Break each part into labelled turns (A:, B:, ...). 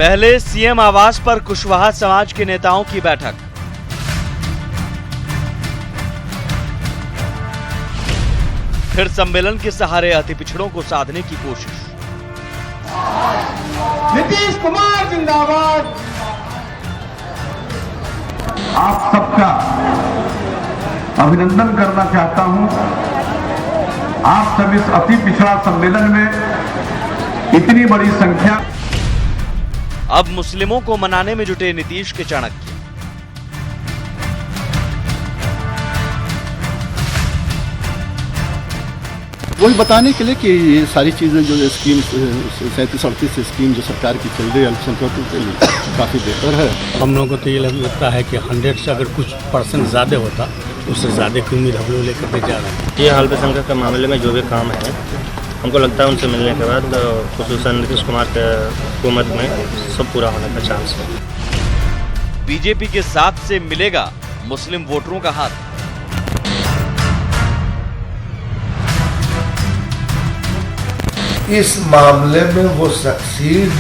A: पहले सीएम आवास पर कुशवाहा समाज के नेताओं की बैठक। फिर सम्मेलन के सहारे अति पिछड़ों को साधने की कोशिश।
B: नीतीश कुमार जिंदाबाद।
C: आप सबका अभिनंदन करना चाहता हूं। आप सब इस अति पिछड़ा सम्मेलन में इतनी बड़ी संख्या।
A: अब मुस्लिमों को मनाने में जुटे नीतीश के चाणक्य।
D: वही बताने के लिए कि ये सारी चीज़ें जो स्कीम 37-38 स्कीम जो सरकार की चल रही है अल्पसंख्यकों के लिए काफ़ी बेहतर है।
E: हम लोगों को तो ये लगता है कि 100 से अगर कुछ % ज़्यादा होता उससे ज़्यादा की उम्मीद हम लोग लेकर के जा रहे हैं।
F: ये अल्पसंख्यक के मामले में जो भी काम है हमको लगता है उनसे मिलने के बाद खुसूसन नीतीश कुमार के हुकूमत में सब पूरा होने का चांस है।
A: बीजेपी के साथ से मिलेगा मुस्लिम वोटरों का हाथ।
G: इस मामले में वो सक्सीड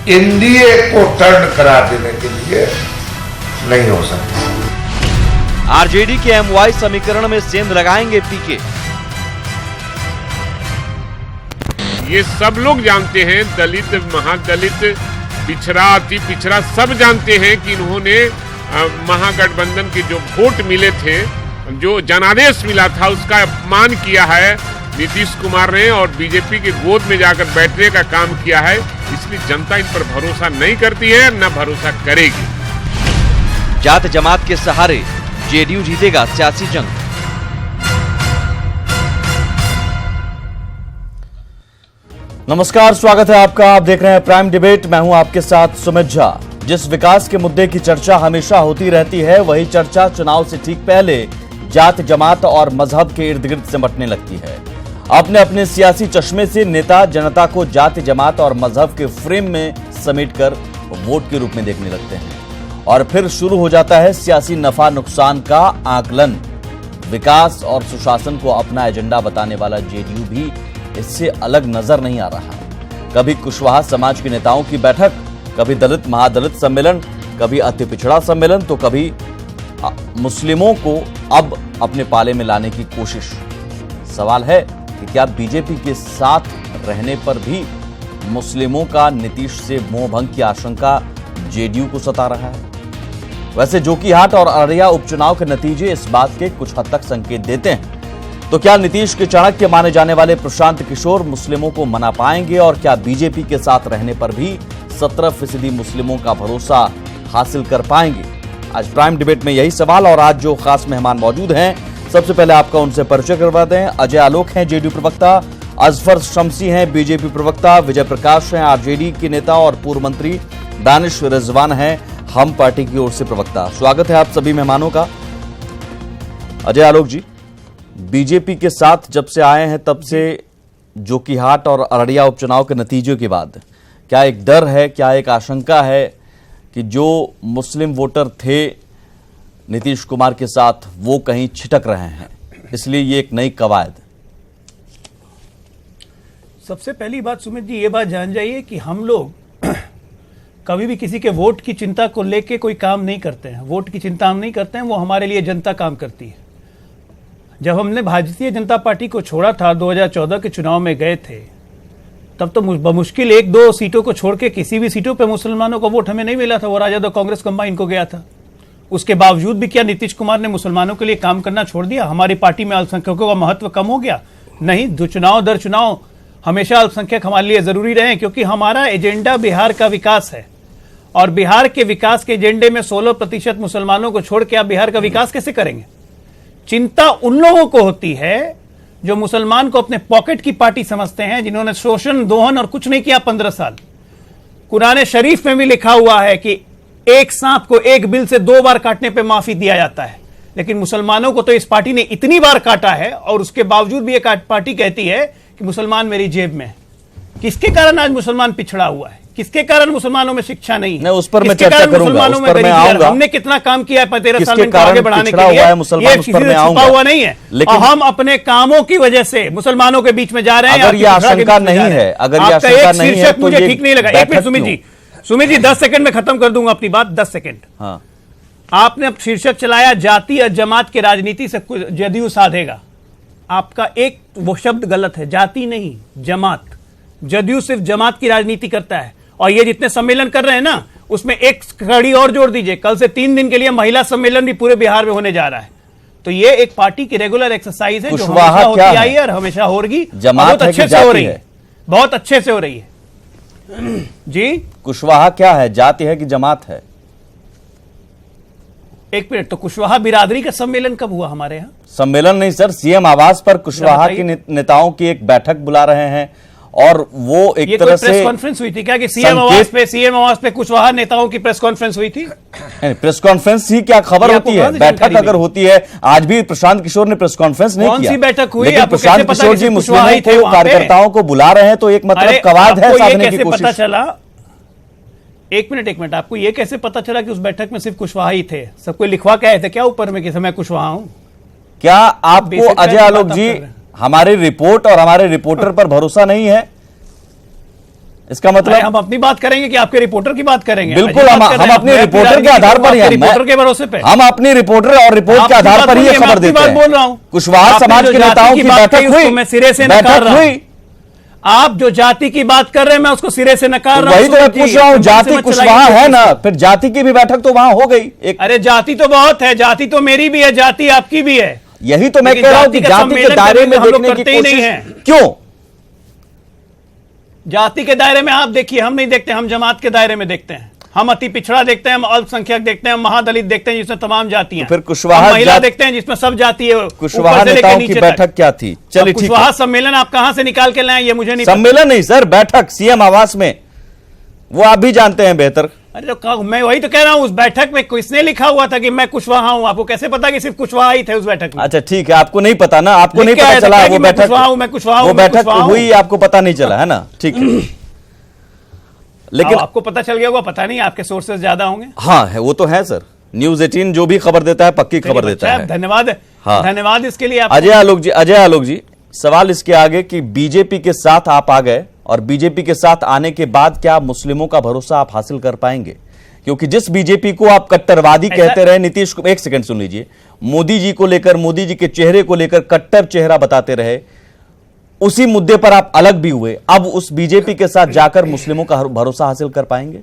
G: एनडीए को टर्न करा देने के लिए नहीं हो सकती।
A: आरजेडी के एमवाई समीकरण में सेंध लगाएंगे पीके।
H: ये सब लोग जानते हैं, दलित, महादलित, पिछड़ा, अति पिछड़ा, सब जानते हैं कि इन्होंने महागठबंधन के जो वोट मिले थे, जो जनादेश मिला था, उसका अपमान किया है नीतीश कुमार ने और बीजेपी के गोद में जाकर बैठने का काम किया है। इसलिए जनता इन पर भरोसा नहीं करती है, न भरोसा करेगी।
A: जात जमात के सहारे जेडीयू जीतेगा सियासी जंग। नमस्कार, स्वागत है आपका। आप देख रहे हैं प्राइम डिबेट। मैं हूं आपके साथ सुमित झा। जिस विकास के मुद्दे की चर्चा हमेशा होती रहती है, वही चर्चा चुनाव से ठीक पहले जात जमात और मजहब के इर्द गिर्द सिमटने लगती है। अपने अपने सियासी चश्मे से नेता जनता को जाति जमात और मजहब के फ्रेम में समेटकर वोट के रूप में देखने लगते हैं और फिर शुरू हो जाता है सियासी नफा नुकसान का आकलन। विकास और सुशासन को अपना एजेंडा बताने वाला जेडीयू भी इससे अलग नजर नहीं आ रहा। कभी कुशवाहा समाज के नेताओं की बैठक, कभी दलित महादलित सम्मेलन, कभी अति पिछड़ा सम्मेलन, तो कभी मुस्लिमों को अब अपने पाले में लाने की कोशिश। सवाल है कि क्या बीजेपी के साथ रहने पर भी मुस्लिमों का नीतीश से मोहभंग की आशंका जेडीयू को सता रहा है? वैसे जोकीहाट और अररिया उपचुनाव के नतीजे इस बात के कुछ हद तक संकेत देते हैं। तो क्या नीतीश के चाणक्य माने जाने वाले प्रशांत किशोर मुस्लिमों को मना पाएंगे और क्या बीजेपी के साथ रहने पर भी 17% मुस्लिमों का भरोसा हासिल कर पाएंगे? आज प्राइम डिबेट में यही सवाल और आज जो खास मेहमान मौजूद हैं, सबसे पहले आपका उनसे परिचय करवा दें। अजय आलोक हैं जेडीयू प्रवक्ता, अजफर शम्सी हैं बीजेपी प्रवक्ता, विजय प्रकाश हैं आरजेडी के नेता और पूर्व मंत्री, दानिश रिजवान हैं हम पार्टी की ओर से प्रवक्ता। स्वागत है आप सभी मेहमानों का। अजय आलोक जी, बीजेपी के साथ जब से आए हैं तब से जोकीहाट और अररिया उपचुनाव के नतीजों के बाद क्या एक डर है, क्या एक आशंका है कि जो मुस्लिम वोटर थे नीतीश कुमार के साथ वो कहीं छिटक रहे हैं, इसलिए ये एक नई कवायद?
E: सबसे पहली बात सुमित जी, ये बात जान जाइए कि हम लोग कभी भी किसी के वोट की चिंता को लेके कोई काम नहीं करते हैं। वोट की चिंता हम नहीं करते हैं, वो हमारे लिए जनता काम करती है। जब हमने भारतीय जनता पार्टी को छोड़ा था, 2014 के चुनाव में गए थे, तब तो बमुश्किल 1-2 सीटों को छोड़ के किसी भी सीटों पे मुसलमानों का वोट हमें नहीं मिला था। वो राजद और कांग्रेस कंबाइन को गया था। उसके बावजूद भी क्या नीतीश कुमार ने मुसलमानों के लिए काम करना छोड़ दिया? हमारी पार्टी में अल्पसंख्यकों का महत्व कम हो गया? नहीं, चुनाव दर चुनाव हमेशा अल्पसंख्यक हमारे लिए जरूरी रहे, क्योंकि हमारा एजेंडा बिहार का विकास है और बिहार के विकास के एजेंडे में 16% मुसलमानों को छोड़ के आप बिहार का विकास कैसे करेंगे? चिंता उन लोगों को होती है जो मुसलमान को अपने पॉकेट की पार्टी समझते हैं, जिन्होंने शोषण दोहन और कुछ नहीं किया 15 साल। कुरान शरीफ में भी लिखा हुआ है कि एक सांप को एक बिल से 2 बार काटने पे माफी दिया जाता है, लेकिन मुसलमानों को तो इस पार्टी ने इतनी बार काटा है और उसके बावजूद भी ये पार्टी कहती है कि मुसलमान मेरी जेब में है। किसके कारण आज मुसलमान पिछड़ा हुआ है? किसके कारण मुसलमानों में शिक्षा नहीं है?
A: नहीं, उस पर मैं
E: किसके
A: चर्चा
E: कारण
A: करूंगा,
E: मुसलमानों
A: उस
E: में
A: पर मैं
E: गरीबी है?
A: आऊंगा।
E: हमने कितना काम किया है 13 साल
A: किसके
E: में इनको आगे
A: कारण
E: बढ़ाने
A: पिछड़ा
E: के लिए?
A: हुआ है मुसलमान,
E: ये
A: उस
E: किसी
A: पर
E: से
A: मैं
E: छुपा
A: आऊंगा।
E: हुआ नहीं है।
A: लेकिन
E: और हम अपने कामों की वजह से मुसलमानों के बीच में जा रहे हैं।
A: अगर ये आशंका नहीं है, अगर ये
E: आपका
A: आशंका
E: एक
A: नहीं है
E: शीर्षक
A: तो
E: मुझे
A: ये
E: ठीक नहीं लगा। एक
A: बैठक
E: मिनट सुमित
A: क्यों?
E: जी, सुमित जी 10 सेकंड में खत्म कर दूंगा अपनी बात, 10 सेकंड।
A: हाँ,
E: आपने अब शीर्षक चलाया जाति और जमात की राजनीति से कुछ जदयू साधेगा। आपका एक वो शब्द गलत है, जाति नहीं जमात। जदयू सिर्फ जमात की राजनीति करता है। और ये जितने सम्मेलन कर रहे हैं ना, उसमें एक कड़ी और जोड़ दीजिए, कल से 3 दिन के लिए महिला सम्मेलन भी पूरे बिहार में होने जा रहा है। तो ये एक पार्टी की रेगुलर एक्सरसाइज है जो
A: कुशवाहा
E: हमेशा होती
A: क्या है?
E: आई है और हमेशा होगी।
A: जमात
E: बहुत
A: है
E: अच्छे
A: कि
E: से हो
A: जाति
E: रही
A: है?
E: है, बहुत अच्छे से हो रही है जी।
A: कुशवाहा क्या है, जाति है कि जमात है?
E: एक मिनट, तो कुशवाहा बिरादरी का सम्मेलन कब हुआ हमारे यहाँ?
A: सम्मेलन नहीं सर, सीएम आवास पर कुशवाहा
E: बताइए।
A: के नेताओं की एक बैठक बुला रहे हैं और वो एक
E: ये
A: तरह
E: कोई
A: से
E: प्रेस कॉन्फ्रेंस हुई थी क्या कि सीएम
A: संकेत-
E: आवास पे कुशवाहा नेताओं की प्रेस कॉन्फ्रेंस हुई थी?
A: प्रेस कॉन्फ्रेंस ही क्या खबर
E: ये
A: होती
E: आपको
A: है?
E: कहाँ से
A: बैठक
E: जानकारी
A: अगर
E: मिली?
A: होती है, आज भी प्रशांत किशोर ने प्रेस कॉन्फ्रेंस नहीं
E: कौन
A: किया।
E: सी बैठक हुई?
A: लेकिन
E: आपको कैसे
A: प्रशांत
E: पता
A: किशोर
E: कि
A: जी
E: सिर्फ कुशवाहा
A: मुस्लिमों
E: ही थे
A: को,
E: वहाँ पे?
A: कार्यकर्ताओं को बुला रहे हैं, तो एक मतलब कवायद है
E: आपको ये
A: साधने की
E: कैसे पता
A: कोशिश।
E: चला? एक मिनट, आपको ये कैसे पता चला कि उस बैठक में सिर्फ कुशवाहा ही थे? सब कोई लिखवा के आए थे क्या ऊपर में कि मैं कुशवाहा हूं?
A: क्या आपको
E: बेसिक
A: अजय
E: फैक्ट
A: आलोक
E: बात
A: जी
E: आप कर रहे हैं।
A: हमारी रिपोर्ट और हमारे रिपोर्टर पर भरोसा नहीं है? इसका
E: अरे
A: मतलब
E: हम अपनी बात करेंगे कि आपके रिपोर्टर की बात करेंगे?
A: बिल्कुल
E: अजीब
A: हम
E: बात कर रहे हैं।
A: अपने
E: मैं
A: रिपोर्टर के
E: राजनीति
A: आधार पर ही
E: आपके
A: हम
E: रिपोर्टर के भरोसे पे
A: हम अपनी रिपोर्टर और रिपोर्ट के
E: आपकी
A: आधार
E: बात
A: पर ही ये
E: बोलिए, मैं
A: खबर
E: अपनी
A: देते
E: बात
A: हैं।
E: बोल रहा हूं।
A: कुशवाहा
E: आपने
A: समाज
E: जो
A: के
E: जाति
A: नेताओं
E: की
A: की
E: बात
A: बैठक
E: कही, उसको
A: हुई,
E: मैं सिरे से नकार
A: बैठक
E: रहा हूं।
A: हुई।
E: आप जो जाति की बात कर रहे हैं मैं उसको सिरे से नकार रहा हूं।
A: वही तो मैं
E: सुमित जी,
A: पूछ रहा हूं,
E: तुम हमसे
A: जाति
E: मत
A: कुशवाहा
E: चलाइए।
A: है ना, फिर जाति की भी बैठक तो वहां हो गई एक।
E: अरे जाति तो बहुत है, जाति तो मेरी भी है, जाति आपकी भी है।
A: यही तो मैं
E: लेकिन
A: कह रहा हूं कि
E: जाति का
A: जाति के
E: सम्मेलन
A: दायरे
E: करने
A: में
E: हम लोग
A: देखने की
E: करते ही नहीं
A: कोशिश
E: हैं।
A: क्यों?
E: जाति के दायरे में आप देखिए, हम नहीं देखते, हम जमात के दायरे में देखते हैं। हम अति पिछड़ा देखते हैं, हम अल्पसंख्यक देखते हैं, हम महादलित देखते हैं जिसमें तमाम जातियां।
A: तो फिर कुशवाहा
E: हम महिला
A: जात-
E: देखते हैं जिसमें सब जाति है।
A: कुशवाहा
E: ऊपर से लेकर
A: नेताओं की
E: नीचे
A: बैठक
E: तक।
A: क्या थी? चलिए ठीक
E: कुशवाहा
A: है,
E: सम्मेलन आप कहां से निकाल के लाए ये मुझे नहीं पता।
A: सम्मेलन नहीं सर, बैठक सीएम आवास में, वो आप भी जानते हैं बेहतर।
E: अरे तो मैं वही तो कह रहा हूं, उस बैठक में किसने लिखा हुआ था कि मैं कुशवाहा हूं? आपको कैसे पता कि सिर्फ कुशवाहा ही थे उस बैठक में?
A: अच्छा ठीक है, आपको नहीं पता ना, आपको
E: लिख
A: नहीं
E: के
A: पता
E: आया था
A: चला
E: क्या कि
A: वो
E: मैं
A: बैठक,
E: कुशवाहा हूं, मैं कुशवाहा
A: वो
E: हूं, मैं
A: बैठक
E: कुशवाहा हूं?
A: हुई, आपको पता नहीं चला है ना? ठीक है, लेकिन
E: अब आपको पता चल गया होगा, पता नहीं, आपके सोर्सेज ज्यादा होंगे।
A: हाँ है, वो तो है सर। न्यूज 18 जो भी खबर देता है पक्की खबर
E: चलिए,
A: देता
E: अच्छा,
A: है।
E: धन्यवाद।
A: हाँ।
E: धन्यवाद इसके लिए आप।
A: अजय आलोक जी, सवाल इसके आगे कि बीजेपी के साथ आप आ गए और बीजेपी के साथ आने के बाद क्या मुस्लिमों का भरोसा आप हासिल कर पाएंगे? क्योंकि जिस बीजेपी को आप कट्टरवादी कहते रहे, नीतीश को, एक सेकंड सुन लीजिए, मोदी जी को लेकर, मोदी जी के चेहरे को लेकर कट्टर चेहरा बताते रहे, उसी मुद्दे पर आप अलग भी हुए, अब उस बीजेपी के साथ जाकर मुस्लिमों का भरोसा हासिल कर पाएंगे?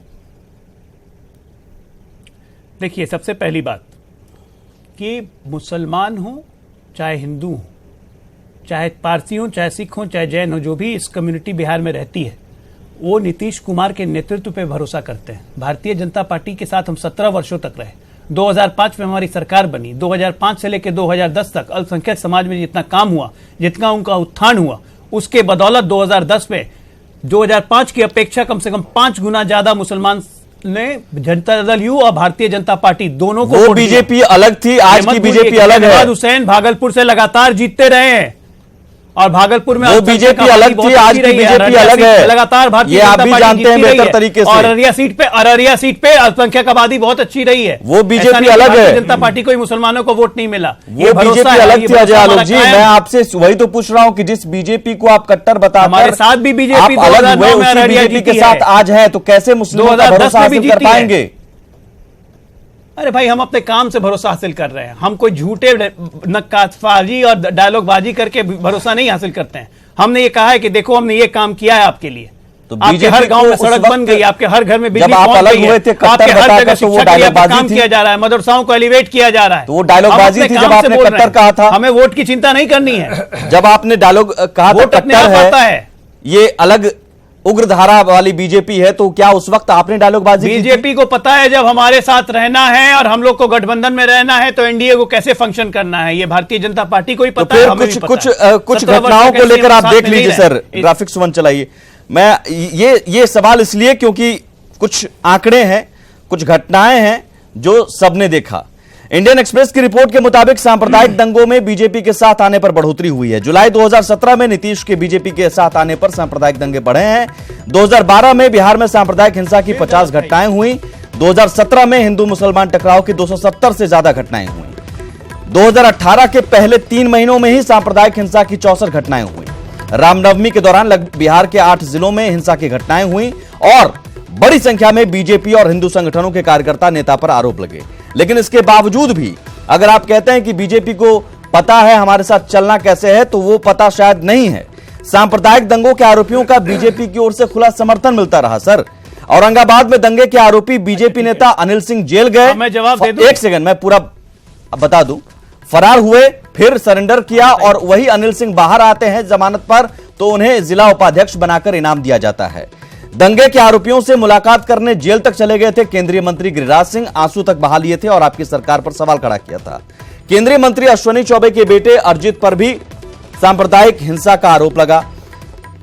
E: देखिए, सबसे पहली बात कि मुसलमान हो चाहे हिंदू हो, चाहे पारसी हो, चाहे सिख हो, चाहे जैन हो, जो भी इस कम्युनिटी बिहार में रहती है, वो नीतीश कुमार के नेतृत्व पे भरोसा करते हैं। भारतीय जनता पार्टी के साथ हम 17 वर्षों तक रहे। 2005 में हमारी सरकार बनी। 2005 से लेकर 2010 तक अल्पसंख्यक समाज में जितना काम हुआ, जितना उनका उत्थान हुआ, उसके बदौलत 2010 में 2005 की अपेक्षा कम से कम 5 गुना ज्यादा मुसलमान ने जनता दल यू और भारतीय जनता पार्टी दोनों को
A: वो
E: वोट दिया।
A: बीजेपी अलग थी, आज
E: ये मत
A: की
E: भूलिए
A: बीजेपी
E: कि
A: अलग है।
E: शहबाज हुसैन भागलपुर से लगातार जीतते रहे हैं और भागलपुर में
A: वो
E: अल्पसंख्यक
A: बीजेपी
E: आबादी
A: अलग
E: बहुत
A: थी, आज
E: अच्छी
A: की
E: रही है।
A: बीजेपी
E: अररिया
A: अलग
E: सीट पे
A: है।
E: लगातार भारतीय
A: ये आप
E: जनता
A: भी
E: पार्टी
A: जानते हैं
E: जीतती रही
A: बेहतर
E: है।
A: तरीके से।
E: और अररिया सीट पे अल्पसंख्यक आबादी बहुत अच्छी रही है।
A: वो बीजेपी
E: ऐसा नहीं कि
A: अलग है।
E: भारतीय जनता पार्टी को ही मुसलमानों को वोट नहीं मिला।
A: वो बीजेपी अलग थी अजय आलोक जी, मैं आपसे वही तो पूछ रहा हूं कि जिस बीजेपी को आप कट्टर बताकर
E: हमारे साथ भी बीजेपी
A: आप अलग
E: 2009
A: हुए,
E: में
A: उसी
E: अररिया
A: बीजेपी के
E: जीती
A: साथ
E: है।
A: आज है, तो कैसे मुस्लिमों का
E: 2010
A: भरोसा
E: में भी
A: हासिल कर
E: जीती है।
A: पाएंगे?
E: अरे भाई, हम अपने काम से भरोसा हासिल कर रहे हैं। हम कोई झूठे नक्काशबाजी और डायलॉगबाजी करके भरोसा नहीं हासिल करते हैं। हमने ये कहा है कि देखो, हमने ये काम किया है आपके लिए।
A: तो
E: आपके
A: बीजेपी
E: हर गांव में
A: को उस
E: सड़क
A: वक्त
E: बन गई, आपके हर घर में बिजली
A: जब आप
E: पहुंच
A: अलग
E: गई है,
A: हुए थे, कट्टर
E: आपके हर
A: बताकर
E: जगह
A: तो वो
E: शिक्षा के लिए
A: डायलॉगबाजी
E: काम
A: थी।
E: किया जा रहा है, मदरसाओं को एलिवेट किया जा रहा है।
A: तो वो डायलॉगबाजी
E: हम अपने
A: थी
E: काम
A: जब
E: से
A: आपने
E: बोल रहे
A: कट्टर
E: हैं।
A: कहा था।
E: हमें वोट की चिंता नहीं करनी है।
A: जब आपने डायलॉग कहा था
E: वोट अपने आप
A: कट्टर
E: आता है।
A: ये अलग उग्र धारा वाली बीजेपी है, तो क्या उस वक्त आपने डायलॉगबाजी की थी?
E: बीजेपी को पता है जब हमारे साथ रहना है और हम लोग को गठबंधन में रहना है तो एनडीए को कैसे फंक्शन करना है, ये भारतीय जनता पार्टी को ही
A: तो
E: पता है,
A: फिर
E: हमें भी पता
A: कुछ
E: है।
A: कुछ
E: 17 वर्ष
A: घटनाओं
E: तक
A: को
E: ऐसे
A: लेकर
E: हम
A: आप
E: साथ
A: देख
E: में नहीं
A: लीजिए
E: रहे।
A: सर, ग्राफिक्स वन चलाइए। मैं ये सवाल इसलिए क्योंकि कुछ आंकड़े हैं, कुछ घटनाएं हैं जो सबने देखा। इंडियन एक्सप्रेस की रिपोर्ट के मुताबिक सांप्रदायिक दंगों में बीजेपी के साथ आने पर बढ़ोतरी हुई है। जुलाई 2017 में नीतीश के बीजेपी के साथ आने पर सांप्रदायिक दंगे बढ़े हैं। 2012 में बिहार में सांप्रदायिक हिंसा की 50 घटनाएं हुई। 2017 में हिंदू मुसलमान टकराव की 270 से ज्यादा घटनाएं हुई। 2018 के पहले 3 महीनों में ही सांप्रदायिक हिंसा की 64 घटनाएं हुई। रामनवमी के दौरान बिहार के 8 जिलों में हिंसा की घटनाएं हुई और बड़ी संख्या में बीजेपी और हिंदू संगठनों के कार्यकर्ता नेता पर आरोप लगे। लेकिन इसके बावजूद भी अगर आप कहते हैं कि बीजेपी को पता है हमारे साथ चलना कैसे है, तो वो पता शायद नहीं है। सांप्रदायिक दंगों के आरोपियों का बीजेपी की ओर से खुला समर्थन मिलता रहा। सर, औरंगाबाद में दंगे के आरोपी बीजेपी नेता अनिल सिंह जेल गए।
E: मैं जवाब दे दूं?
A: एक सेकंड, मैं पूरा बता दूं। फरार हुए, फिर सरेंडर किया और वही अनिल सिंह बाहर आते हैं जमानत पर, तो उन्हें जिला उपाध्यक्ष बनाकर इनाम दिया जाता है। दंगे के आरोपियों से मुलाकात करने जेल तक चले गए थे केंद्रीय मंत्री गिरिराज सिंह, आंसू तक बहा लिए थे और आपकी सरकार पर सवाल खड़ा किया था। केंद्रीय मंत्री अश्विनी चौबे के बेटे अरिजीत पर भी सांप्रदायिक हिंसा का आरोप लगा।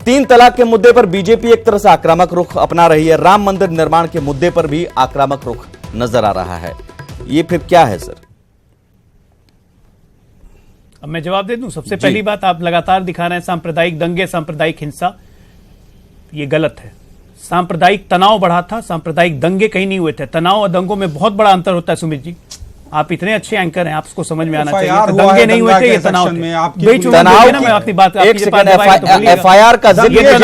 A: 3 तलाक के मुद्दे पर बीजेपी एक तरह से आक्रामक रुख अपना रही है। राम मंदिर निर्माण के मुद्दे पर भी आक्रामक रुख नजर आ रहा है। ये फिर क्या है सर?
E: अब मैं जवाब दे दूं। सबसे पहली बात, आप लगातार दिखा रहे हैं सांप्रदायिक दंगे, सांप्रदायिक हिंसा, ये गलत है। सांप्रदायिक तनाव बढ़ा था, सांप्रदायिक दंगे कहीं नहीं हुए थे। तनाव और दंगों में बहुत बड़ा अंतर होता है। सुमित जी, आप इतने अच्छे एंकर हैं, आपको समझ में आना चाहिए। दंगे नहीं हुए थे, ये तनाव थे। तनाव
A: मैं अपनी बात एफआईआर का जिक्र,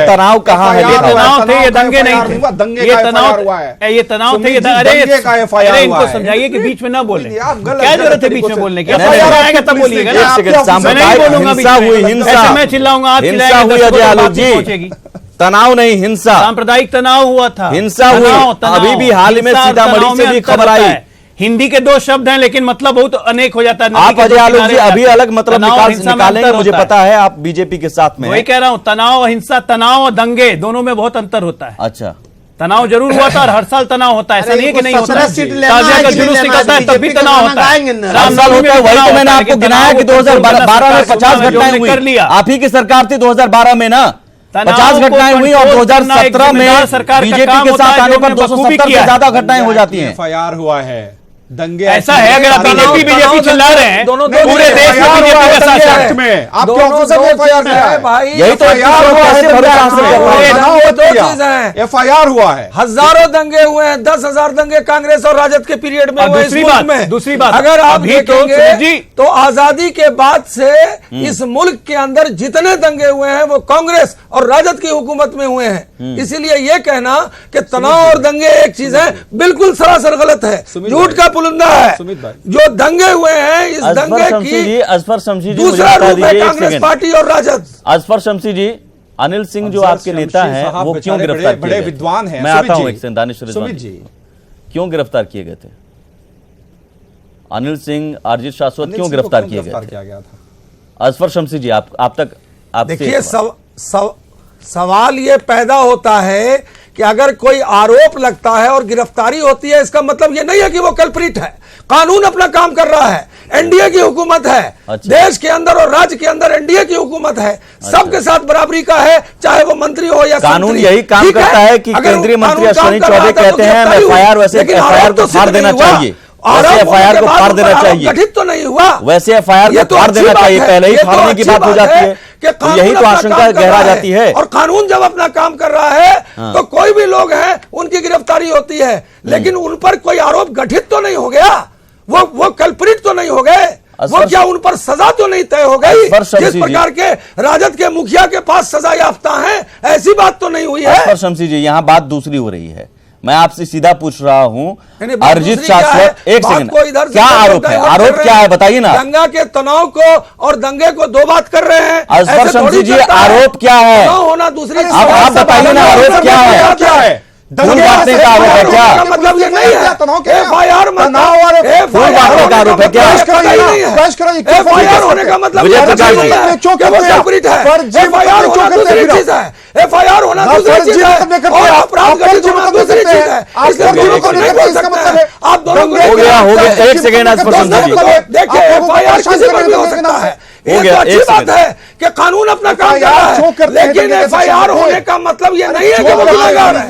A: तनाव कहाँ है?
E: ये तनाव थे, ये दंगे नहीं थे। ये तनाव थे। अरे इनको समझाइए कि बीच में ना बोले। क्या जरूरत है बीच में बोलने की? आएगा तब बोलिएगा। मैं नहीं बोलूंगा बीच में, मैं चिल्लाऊंगा, आप चिल्लाएंगे,
A: तनाव नहीं, हिंसा,
E: सांप्रदायिक तनाव हुआ था,
A: हिंसा हुई। अभी भी हाल में सीतामढ़ी से भी खबर आई।
E: हिंदी के 2 शब्द हैं लेकिन मतलब बहुत अनेक हो जाता है।
A: आप अजय आलोक जी अभी अलग मतलब निकालेंगे, मुझे पता है आप बीजेपी के साथ में।
E: वही कह रहा हूं, तनाव हिंसा, तनाव और दंगे दोनों में बहुत अंतर होता है।
A: अच्छा,
E: तनाव जरूर हुआ था और हर साल तनाव होता है, ऐसा नहीं है कि नहीं होता है। ताजिया का जुलूस निकलता है तब भी तनाव होता है।
A: वही तो मैंने आपको गिनाया कि 2012 में 50 घटनाएं हुई। आप ही की सरकार थी 2012 में ना, 50 घटनाएं हुई और 2017 में बीजेपी के साथ आने पर 270 से ज्यादा घटनाएं हो जाती हैं।
B: एफआईआर हुआ है, दंगे
E: ऐसा है। अगर आप बीजेपी चिल्ला रहे हैं, पूरे देश में बीजेपी का शासन
B: में आपके ऑफिसर में एफआईआर है भाई।
A: यही तो
B: एफआईआर हुआ है।
I: हजारों दंगे हुए हैं, 10,000 दंगे कांग्रेस और राजद के पीरियड में हुए।
E: दूसरी बात,
I: अगर आप देखेंगे तो आजादी के बाद से इस मुल्क के अंदर जितने दंगे हुए हैं वो कांग्रेस और राजद की हुकूमत में हुए हैं। इसीलिए ये कहना कि तनाव और दंगे एक चीज है, बिल्कुल सरासर गलत है, झूठ का पुलिंदा है। जो दंगे हुए हैं, इस दंगे की
A: अजफर शमशी जी
I: दूसरा रूप है कांग्रेस पार्टी और राजद।
A: अजफर शमशी जी, अनिल सिंह जो आपके नेता हैं वो क्यों गिरफ्तार किए गए?
B: बड़े विद्वान हैं।
A: मैं आता हूं एक सेकंड, दानिश जी, क्यों गिरफ्तार किए गए थे? अनिल सिंह, अरिजीत शाश्वत क्यों गिरफ्तार किए गए थे? अजफर शमशी जी, आप तक
I: देखिए, सवाल ये पैदा होता है कि अगर कोई आरोप लगता है और गिरफ्तारी होती है, इसका मतलब ये नहीं है कि वो कल्प्रिट है। कानून अपना काम कर रहा है, एनडीए की हुकूमत है। अच्छा। देश के अंदर और राज्य के अंदर एनडीए की हुकूमत है। अच्छा। सबके साथ बराबरी का है, चाहे वो मंत्री हो या
A: कानून यही काम करता है कि केंद्रीय मंत्री अश्विनी चौबे कहते हैं एफआईआर, वैसे एफआईआर को फाड़ देना चाहिए, एफआईआर को फाड़ देना चाहिए।
I: गठित तो नहीं हुआ,
A: वैसे एफआईआर को फाड़ देना चाहिए, पहले ही फाड़ने की बात हो जाती है, यही तो आशंका गहरा जाती है।
I: और कानून जब अपना काम कर रहा है तो कोई भी लोग हैं उनकी गिरफ्तारी होती है, लेकिन उन पर कोई आरोप गठित तो नहीं हो गया, वो कल्प्रिट तो नहीं हो गए, वो क्या उन पर सजा तो नहीं तय हो गई? जिस प्रकार के राजद के मुखिया के पास सजा याफ्ता हैं, ऐसी बात तो नहीं हुई है।
A: शमशी जी, यहाँ बात दूसरी हो रही है। मैं आपसे सीधा पूछ रहा हूँ, अरिजीत शाश्वत, एक सेकंड, क्या आरोप है? आरोप क्या है बताइए ना।
I: दंगा के तनाव को और दंगे को दो बात कर रहे हैं।
A: अजफर शमशी जी, आरोप क्या है?
I: होना दूसरी,
A: आप बताइए ना, आरोप क्या है?
B: क्या है?
A: फूल बांटने का आरोप है क्या?
I: मतलब ये नहीं है एफआईआर,
A: फूल बांटने का आरोप है क्या?
I: एफआईआर होने का मतलब एफआईआर होना दूसरी चीज है, एफआईआर होना दूसरी चीज है, और अपराध घटित होना दूसरी चीज है। इसलिए दोनों को नहीं बोल सकते हैं आप दोनों को।
A: हो गया, एक सेकेंड अजफर शमशी जी,
I: देखिए एफआईआर किसी पर भी हो सकता है, ये तो अच्छी बात है कि कानून अपना काम कर रहा है, लेकिन एफआईआर होने का मतलब ये नहीं है कि वो गुनहगार है।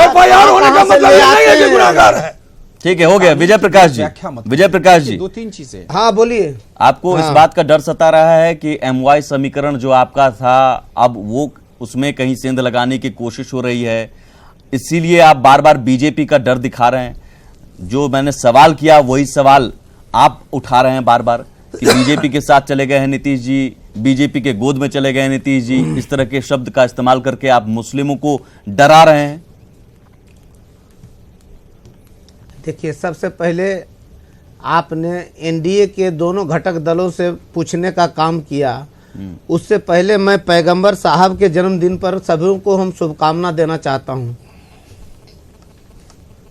I: एफआईआर होने का मतलब ये नहीं है कि गुनहगार है।
A: ठीक है, हो गया। विजय प्रकाश जी,
B: व्याख्या मत
A: विजय प्रकाश जी,
B: 2-3 चीजें।
I: हाँ बोलिए।
A: आपको इस बात का डर सता रहा है कि MY समीकरण जो आपका था, अब वो उसमें कहीं सेंध लगाने की कोशिश हो रही है, इसीलिए आप बार बार बीजेपी का डर दिखा रहे हैं? जो मैंने सवाल किया वही सवाल आप उठा रहे हैं बार बार कि बीजेपी के साथ चले गए हैं नीतीश जी, बीजेपी के गोद में चले गए हैं नीतीश जी, इस तरह के शब्द का इस्तेमाल करके आप मुस्लिमों को डरा रहे हैं।
J: देखिए, सबसे पहले आपने एनडीए के दोनों घटक दलों से पूछने का काम किया। उससे पहले मैं पैगंबर साहब के जन्मदिन पर सभी को हम शुभकामना देना चाहता हूं,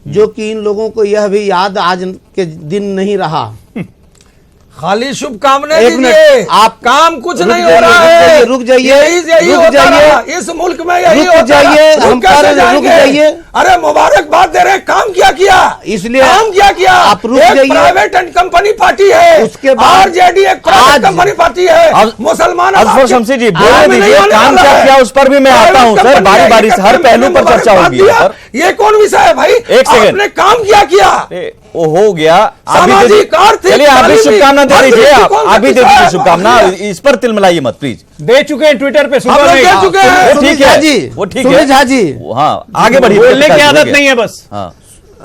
J: जो कि इन लोगों को यह भी याद आज के दिन नहीं रहा।
I: खाली शुभकामनाएं
J: एक
I: दीजिए,
J: मिनट,
I: आप काम कुछ नहीं हो रहा है।
J: रुक जाइए,
I: यही
J: रुक
I: होता
J: जाइए,
I: रहा। इस मुल्क में यही
J: रुक
I: होता रहा।
J: जाइए, हम
I: कैसे
J: रुक
I: जाएंगे?
J: जाइए।
I: अरे मुबारकबाद दे रहे हैं, काम क्या किया?
J: इसलिए
I: काम क्या किया?
J: आप रुक
I: एक
J: जाइए।
I: प्राइवेट एंड कंपनी पार्टी है,
J: उसके बाद
I: आरजेडी एक प्राइवेट
J: आज
I: कंपनी पार्टी है। मुसलमान
A: अजफर शमसी जी बोलने दीजिए, काम क्या किया उस पर भी मैं आता हूं सर, बारी बारी से हर पहलू पर चर्चा होगी।
I: ये कौन विषय है भाई?
A: एक सेकंड,
I: आपने काम क्या किया?
A: वो हो गया,
I: सामाजिक आर्थिक,
A: चलिए आप भी शुभकामना दे दीजिए, आप भी दे दीजिए शुभकामना,
I: आपने-
A: इस पर तिल मिलाइए मत प्लीज।
E: दे चुके हैं ट्विटर पे, सुबह
I: हम लोग
E: में।
I: दे चुके हैं।
A: वो ठीक है जी, वो ठीक है।
J: सुमित झा जी,
A: हाँ आगे बढ़िए,
E: बोलने की आदत नहीं है बस।
A: हाँ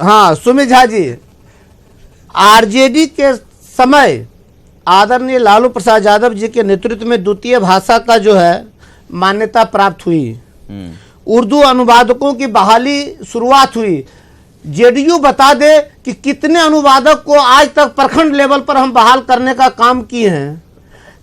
J: हाँ सुमित झा जी, आरजेडी के समय आदरणीय लालू प्रसाद यादव जी के नेतृत्व में द्वितीय भाषा का जो है मान्यता प्राप्त हुई, उर्दू अनुवादकों की बहाली शुरुआत हुई। जेडीयू बता दे कि कितने अनुवादक को आज तक प्रखंड लेवल पर हम बहाल करने का काम किए हैं,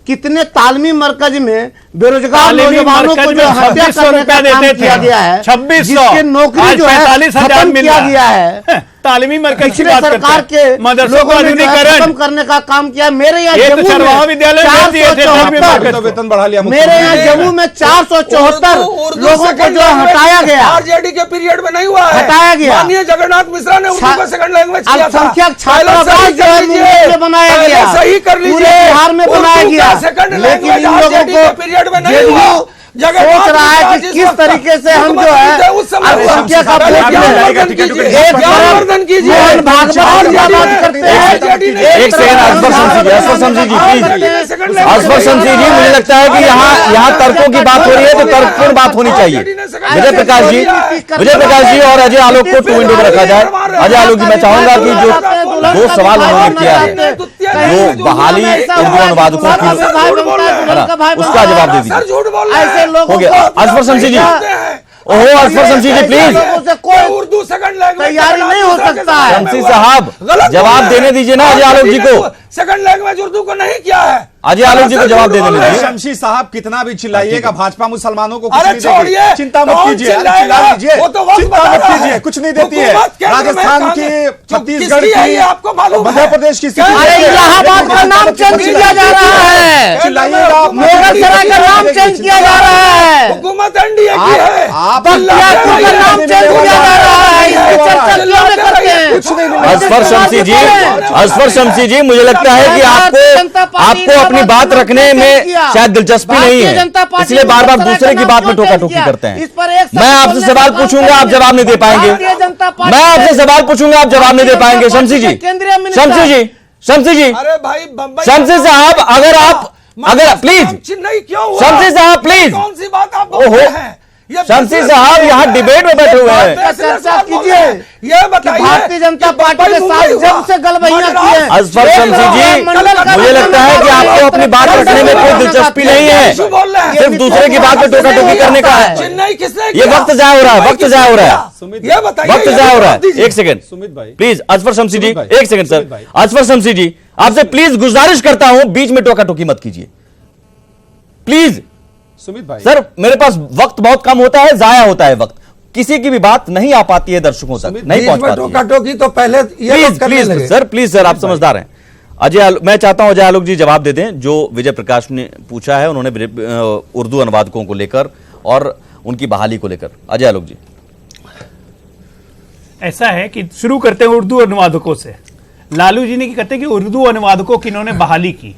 J: कितने तालीमी मरकज में बेरोजगार नौजवानों को जो हत्या करने का काम किया गया है,
E: 2600,
J: जिसकी नौकरी जो है
E: 45,000
J: खत्म
E: मिल
J: किया
E: रहा
J: गया है।
E: तालीमी मरकज की
J: पिछले
E: बात
J: सरकार
E: करते हैं।
J: के
E: मदरसों
J: लोगों
E: का
J: ने जो है
E: आधुनिकीकरण,
J: खत्म करने का काम किया। मेरे यहाँ
E: ये तो
J: जम्मू
E: सरवाहा
J: में
E: विद्यालय में दिए थे, तालीमी मरकज को।
B: वेतन बढ़ा लिया
J: मेरे यहाँ
B: मुख्यमंत्री ने।
J: जम्मू में 474
I: उर्दू
J: लोगों को
I: सेकंड
J: जो हटाया गया,
I: आरजेडी के पीरियड में नहीं हुआ है,
J: हटाया गया।
I: माननीय जगन्नाथ मिश्रा ने उर्दू को सेकंड लैंग्वेज किया था।
J: अल्पसंख्यक
I: पहले
J: छात्रावास
I: सही
J: जो है
I: कर लीजिए,
J: मुंबई में बनाया
I: पहले
J: गया,
I: सही कर लीजिए।
J: पूरे बिहार में बनाया
I: उर्दू
J: गया,
I: का सेकंड
J: लेकिन
I: लैंग्वेज
J: इन लोगों
I: आरजेडी के
J: को
I: पीरियड में नहीं
J: जेडीयू
I: हुआ।
J: सोच रहा है कि किस तरीके से हम जो है अल्पसंख्यक का वोट में एक
I: ज्ञानवर्धन कीजिए।
J: मोहन भागवत की बात करते हैं।
A: एक सेकंड अजफर शमसी जी, अजफर शमसी जी प्लीज, अजफर शमसी जी, मुझे लगता है कि यहाँ तर्कों की बात हो रही है तो तर्कपूर्ण बात होनी चाहिए। विजय प्रकाश जी, विजय प्रकाश जी और अजय आलोक को 2 विंडो में रखा जाए। अजय आलोक जी, मैं चाहूंगा कि जो 2 सवाल उन्होंने किया है, जो बहाली उर्दू अनुवादकों की है ना, उसका जवाब दे दीजिए।
I: झूठ बोल रहे
J: ऐसे
I: हैं।
J: लोगों
A: हो गया।
J: को
A: अजफर शमसी जी, ओहो अजफर शमसी जी प्लीज,
J: लोगों से कोई
I: उर्दू सेकंड लैंग्वेज
J: तैयारी नहीं हो सकता है।
A: शमसी साहब जवाब देने दीजिए ना अजय आलोक जी को।
I: सेकंड लैंग्वेज उर्दू को नहीं किया है।
A: अजय आलोक जी को जवाब दे देने दीजिए।
B: शमशी साहब कितना भी चिल्लाइएगा, भाजपा मुसलमानों को कुछ
I: अरे
B: नहीं
I: छोड़िए,
B: देगी। चिंता मत
I: कौन
B: कीजिए, अरे
I: चिल्लाएगा?
B: चिल्ला लीजिए,
I: वो तो वक्त
B: चिंता
I: बता
B: मत
I: रहा
B: कीजिए,
I: है।
B: कुछ नहीं देती है।
I: हुकूमत केंद्र में
B: राजस्थान
I: कांग्रेस-
B: की, छत्तीसगढ़
I: किसकी है
B: की,
I: ये आपको मालूम है?
B: मध्य प्रदेश की स्थिति
J: अरे
B: देखिए।
J: इलाहाबाद का नाम चेंज किया जा रहा है,
B: चिल्लाइएगा आप,
J: मुगलसराय का नाम चेंज किया जा रहा है,
I: हुकूमत एनडीए की है।
B: आप
J: बख्तियारपुर का नाम चेंज किया जा रहा है। इसकी चर्चा क्यों नहीं करते हैं?
B: कुछ नहीं मिला।
A: अजफर शमसी जी, अजफर शमसी जी, मुझे लगता है कि आपको अपनी बात रखने में शायद दिलचस्पी नहीं है, इसलिए बार बार दूसरे की बात में टोका टोकी करते हैं। मैं आपसे सवाल पूछूंगा, आप जवाब नहीं दे पाएंगे। मैं आपसे सवाल पूछूंगा, आप जवाब नहीं दे पाएंगे। शमसी जी, शमसी जी, शमसी जी,
I: अरे भाई बम्बई
A: शमसी साहब, अगर प्लीज,
I: नहीं क्यों हुआ?
A: शमसी साहब प्लीज,
I: कौन सी बात आप
A: ओहो,
I: बोल रहे हैं? ये
A: शमसी
I: फैसले
A: साहब
I: किए
A: यहाँ
I: हैं।
A: डिबेट में बैठे हुए हैं।
J: चर्चा कीजिए।
I: ये बताइए
J: भारतीय जनता
I: कि
J: पार्टी के
I: बम्बई
J: साथ
I: हुआ।
J: जब से गलबैया की है।
A: अजफर शमसी जी, मुझे लगता है कि आपको अपनी बात रखने में कोई दिलचस्पी नहीं है, सिर्फ दूसरे की बात में टोका टोकी करने का है।
I: चेन्नई किसने
A: ये
I: किया?
A: वक्त जाया हो रहा है, वक्त जाया हो रहा है,
I: ये बताइए,
A: वक्त
I: ये
A: जाया हो रहा
I: जवाब
A: है।
I: दीजिए।
A: एक सेकंड
B: सुमित भाई,
A: प्लीज, अजफर शमसी जी,
B: सुमित भाई,
A: एक सेकंड
B: सुमित
A: सर,
B: भाई।
A: अजफर शमसी जी, आपसे प्लीज गुजारिश करता हूं, बीच में टोका टोकी मत कीजिए प्लीज।
B: सुमित भाई,
A: सर मेरे पास वक्त बहुत कम होता है, जाया होता है वक्त, किसी की भी बात नहीं आ पाती है दर्शकों तक, नहीं पहुंच पाती है।
I: टोकी तो पहले ये लोग
A: प्लीज
I: करने
A: प्लीज
I: लगे।
A: सर, प्लीज सर, आप समझदार हैं। मैं चाहता हूं अजय आलोक जी जवाब दे दें जो विजय प्रकाश ने पूछा है, उन्होंने उर्दू अनुवादकों को लेकर और उनकी बहाली को लेकर। अजय आलोक जी,
E: ऐसा है कि शुरू करते हैं उर्दू अनुवादकों से। लालू जी ने कहते हैं कि उर्दू अनुवादकों की इन्होंने बहाली की।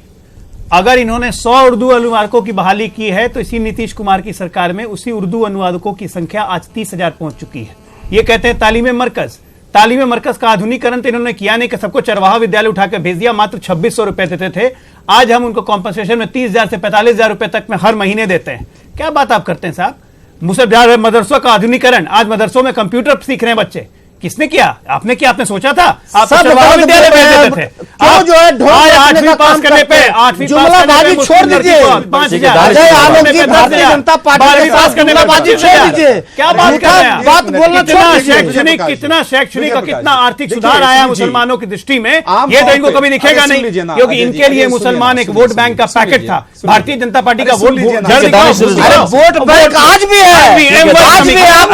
E: अगर इन्होंने 100 उर्दू अनुवादकों की बहाली की है तो इसी नीतीश कुमार की सरकार में उसी उर्दू अनुवादकों की संख्या आज 30,000 पहुंच चुकी है। ये कहते हैं तालीम मरकज। तालीमी मरकज का आधुनिकीकरण तो इन्होंने किया नहीं कि सबको चरवाहा विद्यालय उठाकर भेज दिया, मात्र 2600 रुपए देते थे। आज हम उनको कॉम्पनसेशन में 30,000 से 45,000 रुपए तक में हर महीने देते हैं। क्या बात आप करते हैं साहब? मुसलमान मदरसों का आधुनिकीकरण, आज मदरसों में कंप्यूटर सीख रहे हैं बच्चे। किसने किया? आपने किया? आपने सोचा था? आप चरवाहा विद्यालय भेज देते थे।
J: क्यों जो है ढोल
E: आज
J: बजाने
E: 8वीं
J: का
E: पास
J: काम
E: करने पे
J: करते हैं?
E: 8वीं
J: जुमलाबाजी छोड़ दीजिए।
E: 5,000
J: अजय आलोक भारतीय जनता पार्टी के
E: पास
J: साथ
E: करने में
J: जुमलाबाजी छोड़ दीजिए।
E: क्या बात कर रहे हैं?
J: बात बोलना छोड़ दीजिए।
E: कितना शैक्षणिक और कितना आर्थिक
B: देखिए,
E: सुधार आया
B: सुन
E: मुसलमानों की दृष्टि में,
B: आम
E: ये तो
B: तौर
E: इनको
B: पे-
E: कभी दिखेगा
B: अरे सुन
E: नहीं,
B: लीजिए ना,
E: क्योंकि
B: अजय जी,
E: इनके लिए
B: अरे
E: मुसलमान एक
B: सुनिए,
E: वोट बैंक का
B: सुन
E: पैकेट
B: लीजिए,
E: था।
B: सुन
E: भारतीय
B: लीजिए।
E: जनता पार्टी का
B: अरे
E: वोट
B: सुन लीजिए ना,
E: जड़ दिखाओ,
A: दानिश
E: घुस
A: रिजवान।
E: जाओ।
J: वोट बैंक आज भी है, आज भी है। आप
E: आज भी है।
J: आप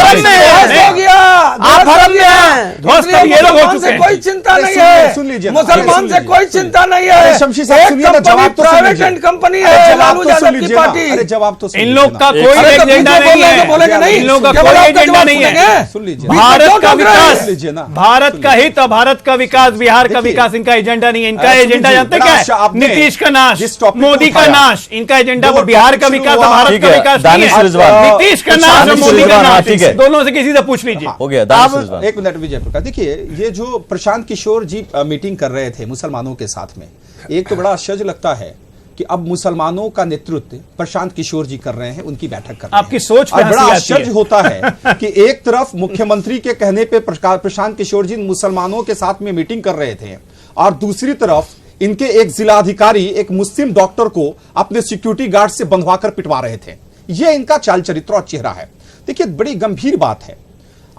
J: भरम में हैं।
I: हो गया,
J: आप भरम में हैं।
E: ध्वस्त अब ये लोग हो
I: मुसलमान
E: चुके
I: से
E: हैं।
I: कोई चिंता नहीं
B: सुन
I: है,
B: लीजिए ना,
I: मुसलमान
B: सुन
I: से
B: लीजिए,
I: कोई
B: सुन
I: चिंता नहीं है।
B: अरे शमशी साहब, सुनिए ना, जवाब तो सुन
I: प्राइवेट
B: लीजिए।
I: एंड कंपनी
B: अरे
I: है,
B: जवाब
I: लालू
B: तो सुन
I: यादव की
B: लीजिए ना।
I: पार्टी।
B: अरे जवाब तो सुन
E: इन
B: लीजिए
E: लोग
B: ना।
E: का कोई
I: अरे तो
E: एजेंडा
I: पीछे
E: नहीं
I: बोलेंगे,
E: है,
I: बोलेंगे नहीं।
E: इन लोग का
I: केवल
E: कोई
I: आपका
E: एजेंडा
I: जवाब
E: नहीं है।
I: सुनेंगे।
B: सुन लीजिए।
E: भारत का
I: बीच में क्यों
E: विकास,
B: सुन लीजिए ना।
E: भारत का हित और भारत का विकास, बिहार का
B: देखिए।
E: विकास इनका एजेंडा नहीं है। इनका
B: अरे सुन
E: एजेंडा
B: लीजिए,
E: जानते
B: बड़ा
E: क्या
B: अच्छा
E: है?
B: आपने
E: नीतीश का नाश,
B: जिस टॉपिक को
E: मोदी का
B: उठाया,
E: नाश। इनका एजेंडा वो
B: दो
E: बिहार का
B: टॉपिक
E: विकास
B: शुरू
E: और
B: हुआ।
E: भारत
A: ठीक
E: का
A: है,
E: विकास नहीं
A: दानिश
E: है।
A: रिजवान।
E: नीतीश का नाश और
A: दानिश
E: मोदी का
A: रिजवान, हाँ,
E: नाश,
A: ठीक है।
E: दोनों से किसी से पूछ लीजिए।
A: हो गया दानिश रिजवान।
B: एक मिनट विजय प्रकाश, देखिए ये जो प्रशांत किशोर जी मीटिंग कर रहे थे मुसलमानों के साथ में, एक तो बड़ा आश्चर्य लगता है कि अब मुसलमानों का नेतृत्व प्रशांत किशोर जी कर रहे हैं, उनकी बैठक कर रहे हैं।
E: आपकी सोच पे
B: और बड़ा
E: हंसी आती
B: आश्चर्य
E: है।
B: होता है कि एक तरफ मुख्यमंत्री के कहने पे प्रशांत किशोर जी मुसलमानों के साथ में मीटिंग कर रहे थे, और दूसरी तरफ इनके एक जिलाधिकारी एक मुस्लिम डॉक्टर को अपने सिक्योरिटी गार्ड से बंधवाकर पिटवा रहे थे। यह इनका चाल चरित्र और चेहरा है। देखिए बड़ी गंभीर बात है।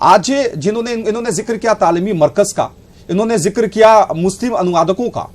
B: आज इन्होंने जिक्र किया तालीमी मरकज का, इन्होंने जिक्र किया मुस्लिम अनुवादकों का।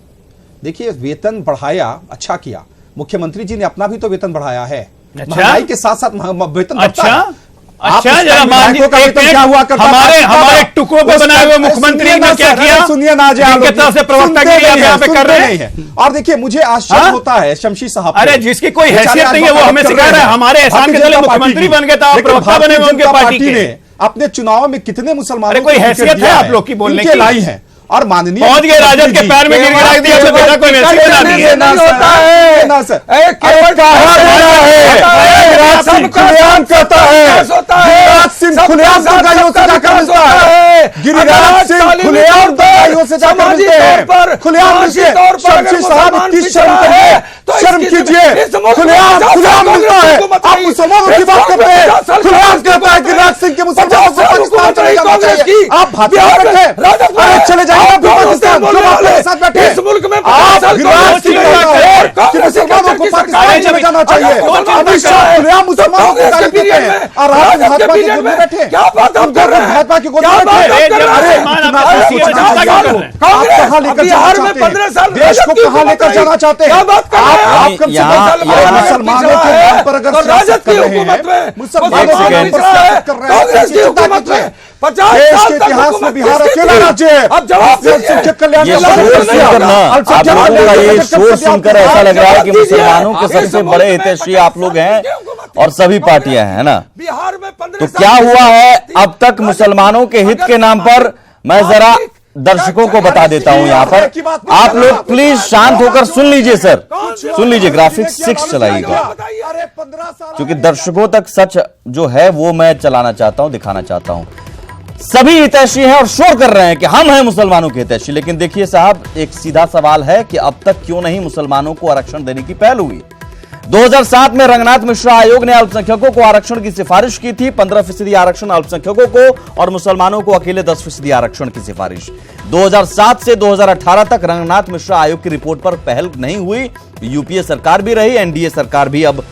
B: देखिए वेतन बढ़ाया, अच्छा किया, मुख्यमंत्री जी ने अपना भी तो वेतन बढ़ाया है।
E: अच्छा?
B: महंगाई के साथ साथ वेतन बढ़ता
E: अच्छा?
B: है।
E: अच्छा,
B: आप उस
E: जरा
B: टाइम
E: मान
B: विधायकों का
E: एक
B: वेतन
E: मिनट,
B: क्या हुआ करता था?
E: हमारे टुकड़ों पे
B: उस
E: बनाए हुए
B: टाइम-
E: मुख्यमंत्री
B: सुनिए
E: ने
B: ना
E: क्या
B: सर,
E: किया?
B: सुनिए ना जी,
E: जिनके तरफ से प्रवक्तागिरी आप यहाँ पे कर रहे हैं।
B: और देखिए मुझे आश्चर्य
E: हाँ?
B: होता है शमशी साहब
E: अरे
B: को।
E: जिसकी कोई
B: बेचारे
E: हैसियत नहीं है, वो
B: बात
E: हमें
B: कर
E: सिखा
B: रहे
E: रहा है।
B: हैं।
E: हमारे एहसान
B: भारतीय
E: के तले
B: जनता
E: मुख्यमंत्री
B: पार्टी
E: बन गए थे, आप
B: लेकिन
E: प्रवक्ता
B: भारतीय
E: बने हुए उनके
B: जनता
E: पार्टी के।
B: ने अपने चुनाव में कितने मुसलमानों
E: अरे कोई
B: को टिकट
E: हैसियत
B: दिया
E: है आप लोग की बोलने
B: इनके
E: की?
B: लाई है। और माननीय
E: पहुंच गए राजद के पैर में गिर गिरा दिया, तो बेटा कोई वैसी बना दी है।
I: नहीं होता है।
B: ना सर,
I: केवल
B: कहा जा रहा है गिरिराज सिंह खुलेआम कहता है, गिरिराज सिंह खुलेआम तो गायों से जाकर मिलता है, गिरिराज सिंह खुलेआम तो गायों से जाकर मिलते हैं। खुलेआम मिलते, शमशी साहब इतनी शर्म करिए, शर्म कीजिए। खुलेआम मिलता है, आप मुसलमानों की बात करते हैं। खुलेआम कहता है गिरिराज सिंह के मुसलमानों को पाकिस्तान चले जाना चाहिए। आप भाजपा में बैठे, अरे चले जाइए आप भी पाकिस्तान, जो आपके साथ बैठे।
I: इस मुल्क में
B: आप गिरिराज सिंह कहता है कि मुसलमानों को पाकिस्तान चले जाना चाहिए। अमित शाह खुलेआम मुसलमानों को गाली देते हैं, और आप भाजपा की गोद में बैठे।
I: क्या बात आप कर रहे हैं?
B: भाजपा की गोद
I: क्या
B: में
I: बात आप
B: बैठे।
I: कर रहे
B: अरे
I: हैं?
E: मान
B: इतना
E: आप
B: सब
E: किसी
B: कुछ
E: और
B: आप
E: जनता
B: जानो।
E: क्यों कर रहे हैं?
B: आप कहाँ लेकर जाना
I: बिहार में
B: चाहते
I: 15 साल
B: हैं? देश को
I: राजद की
B: कहाँ लेकर
I: हुकूमत
B: जाना
I: रही।
B: चाहते हैं?
I: क्या बात कर रहे हैं?
B: आप कम से
A: यहाँ-
B: कम
A: यहाँ
B: मुसलमानों के नाम पर अगर सियासत कर रहे
I: हुकूमत में
B: हैं, मुसलमानों के
A: एक
B: नाम पर सियासत कर रहे हैं,
I: कांग्रेस की
B: चिंता
I: हुकूमत
B: कीजिए।
I: में 50
B: देश
I: साल
B: के
I: तक
B: इतिहास में
I: हुकूमत
B: बिहार
I: किसकी
B: अकेला
I: थी?
B: राज्य है।
I: अब जवाब
B: अल्पसंख्यक कल्याण
A: ये
B: का लाभ
A: शोर
B: नहीं होगा।
A: सुनकर ना आप
B: अल्पसंख्यक
A: लोगों का
B: कल्याण
A: ये
B: का
A: शोर
B: जब
A: सुनकर
B: आप
A: ऐसा लग रहा है कि
I: दीजिए।
A: मुसलमानों के
I: आप
A: सबसे
I: इस
A: बड़े
I: मुल्क में
A: हितैषी
I: 50
A: आप लोग हैं
I: साल की हुकूमत
A: और सभी पार्टियां हैं, है ना?
I: बिहार में 15
A: तो
I: साल
A: क्या
I: की
A: हुआ है
I: हुकूमत थी।
A: अब तक मुसलमानों के हित के नाम पर? मैं जरा दर्शकों को बता देता हूं यहां पर, आप लोग प्लीज शांत होकर सुन लीजिए सर, सुन लीजिए। ग्राफिक्स 6 चलाइएगा,
B: अरे 15 साल
A: क्योंकि दर्शकों तक सच जो है वो मैं चलाना चाहता हूं, दिखाना चाहता हूं। सभी हितैषी हैं और शोर कर रहे हैं कि हम हैं मुसलमानों के हितैषी, लेकिन देखिए साहब, एक सीधा सवाल है कि अब तक क्यों नहीं मुसलमानों को आरक्षण देने की पहल हुई? 2007 में रंगनाथ मिश्रा आयोग ने अल्पसंख्यकों को आरक्षण की सिफारिश की थी, 15% आरक्षण अल्पसंख्यकों को और मुसलमानों को अकेले 10% आरक्षण की सिफारिश। 2007 से 2018 तक रंगनाथ मिश्रा आयोग की रिपोर्ट पर पहल नहीं हुई। यूपीए सरकार भी रही, एनडीए सरकार भी अब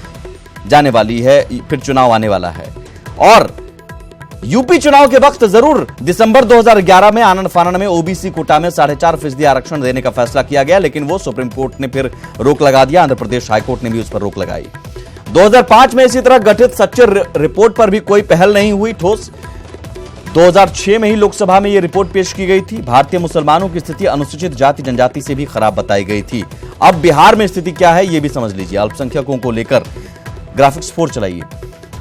A: जाने वाली है, फिर चुनाव आने वाला है। और यूपी चुनाव के वक्त जरूर दिसंबर 2011 में आनंद फानन में ओबीसी कोटा में 4.5% आरक्षण देने का फैसला किया गया, लेकिन वो सुप्रीम कोर्ट ने फिर रोक लगा दिया। आंध्र प्रदेश हाईकोर्ट ने भी उस पर रोक लगाई। 2005 में इसी तरह गठित सच्चर रिपोर्ट पर भी कोई पहल नहीं हुई ठोस। 2006 में ही लोकसभा में यह रिपोर्ट पेश की गई थी। भारतीय मुसलमानों की स्थिति अनुसूचित जाति जनजाति से भी खराब बताई गई थी। अब बिहार में स्थिति क्या है यह भी समझ लीजिए। अल्पसंख्यकों को लेकर ग्राफिक्स 4 चलाइए।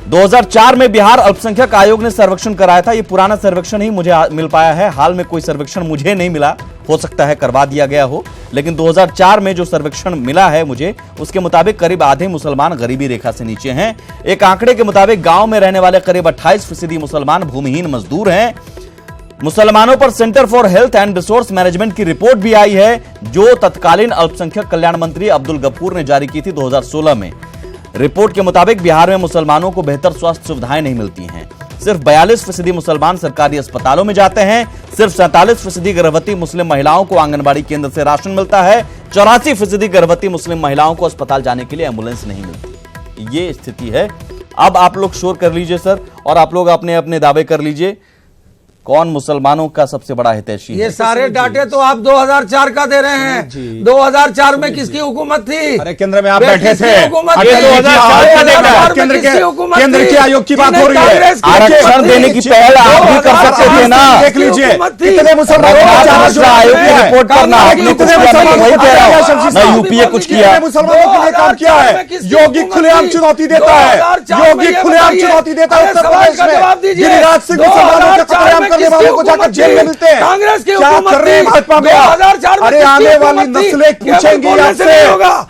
A: 2004 में बिहार अल्पसंख्यक आयोग ने सर्वेक्षण कराया था। यह पुराना सर्वेक्षण ही मुझे मिल पाया है, हाल में कोई सर्वेक्षण मुझे नहीं मिला। हो सकता है करवा दिया गया हो, लेकिन 2004 में जो सर्वेक्षण मिला है मुझे, उसके मुताबिक करीब आधे मुसलमान गरीबी रेखा से नीचे हैं। एक आंकड़े के मुताबिक गांव में रहने वाले करीब 28% मुसलमान भूमिहीन मजदूर हैं। मुसलमानों पर centre for health and resource management की रिपोर्ट भी आई है, जो तत्कालीन अल्पसंख्यक कल्याण मंत्री अब्दुल गफूर ने जारी की थी 2016 में। रिपोर्ट के मुताबिक बिहार में मुसलमानों को बेहतर स्वास्थ्य सुविधाएं नहीं मिलती हैं। सिर्फ 42% मुसलमान सरकारी अस्पतालों में जाते हैं। सिर्फ 47% गर्भवती मुस्लिम महिलाओं को आंगनबाड़ी केंद्र से राशन मिलता है। 84% गर्भवती मुस्लिम महिलाओं को अस्पताल जाने के लिए एम्बुलेंस नहीं मिलती। ये स्थिति है। अब आप लोग शोर कर लीजिए सर, और आप लोग अपने अपने दावे कर लीजिए, कौन मुसलमानों का सबसे बड़ा हितैषी है?
I: ये सारे डाटे तो आप 2004 का दे रहे हैं। 2004 में किसकी हुकूमत थी?
B: अरे केंद्र में आप बैठे थे। केंद्र के आयोग की बात हो रही है।
A: आरक्षण देने की पहल आप भी कर सकते थे ना।
B: देख लीजिए कितने मुसलमानों
A: आयोग की रिपोर्ट करना, आपने कुछ किया नहीं, वही कह रहा हूं मैं। यूपीए कुछ किया,
B: मुसलमानों के लिए काम किया है। योगी खुलेआम चुनौती देता है, योगी खुलेआम चुनौती देता है उत्तर प्रदेश में। गिरिराज सिंह मुसलमानों के कत्लेआम करने वालों को जाकर जेल में मिलते हैं।
I: कांग्रेस की
B: क्या कर रहे हैं भाजपा में? अरे आने वाली नस्लें पूछेंगी आपसे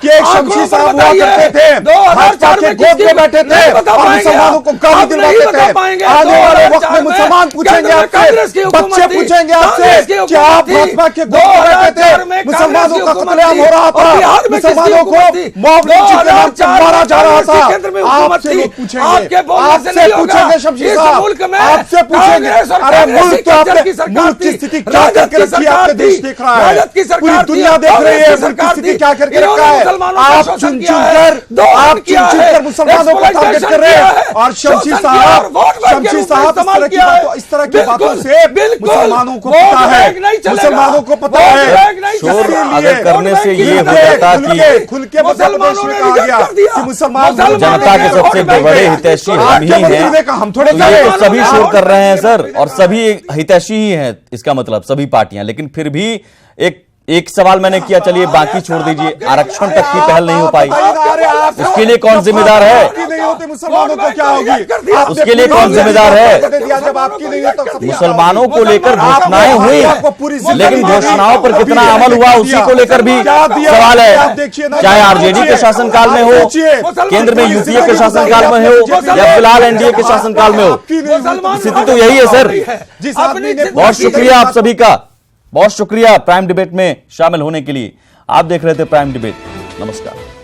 B: कि एक शमशी साहब हुआ करते थे, भाजपा के गोद में बैठे थे और मुसलमानों को गाली दिलवाते थे। आने वाले वक्त में मुसलमान पूछेंगे आपसे, बच्चे पूछेंगे आपसे कि आप भाजपा के गोद में बैठे थे, मुसलमानों का कत्लेआम हो रहा था, मुसलमानों को मॉब लिंचिंग के नाम पर मारा जा रहा था। आपसे लोग पूछेंगे, आपसे पूछेंगे शमशी साहब, आपसे पूछेंगे। अरे मुल्क तो आपने, मुल्क की स्थिति क्या करके रखी है? आपने देश देख रहा है, पूरी दुनिया देख रही है मुल्क की स्थिति क्या करके रखा है। आप चुन कर मुसलमानों को टारगेट कर रहे हैं। और शमशी साहब इस तरह की बातों से मुसलमानों को पता है, मुसलमानों को पता है।
A: शोर अगर करने से ये हो जाता कि
B: खुल के मध्य प्रदेश में कहा गया कि मुसलमान
A: जनता के सबसे बड़े हितैषी हम ही हैं,
B: हम थोड़े
A: ये तो सभी शोर कर रहे हैं सर, और सभी हितैषी ही हैं, इसका मतलब सभी पार्टियां। लेकिन फिर भी एक सवाल मैंने किया, चलिए बाकी छोड़ दीजिए, आरक्षण तक की पहल नहीं हो पाई, उसके लिए कौन जिम्मेदार है?
B: मुसलमानों को क्या होगी?
A: उसके लिए कौन जिम्मेदार है?
B: जब आपकी नहीं है तो
A: मुसलमानों को लेकर घोषणाएं हुई, लेकिन घोषणाओं पर कितना अमल हुआ उसी को लेकर भी सवाल है। चाहे आरजेडी के शासनकाल में हो, केंद्र में यूपीए के शासनकाल में हो, या फिलहाल एनडीए के शासनकाल में हो, स्थिति तो यही है सर। बहुत शुक्रिया आप सभी का, बहुत शुक्रिया प्राइम डिबेट में शामिल होने के लिए। आप देख रहे थे प्राइम डिबेट। नमस्कार।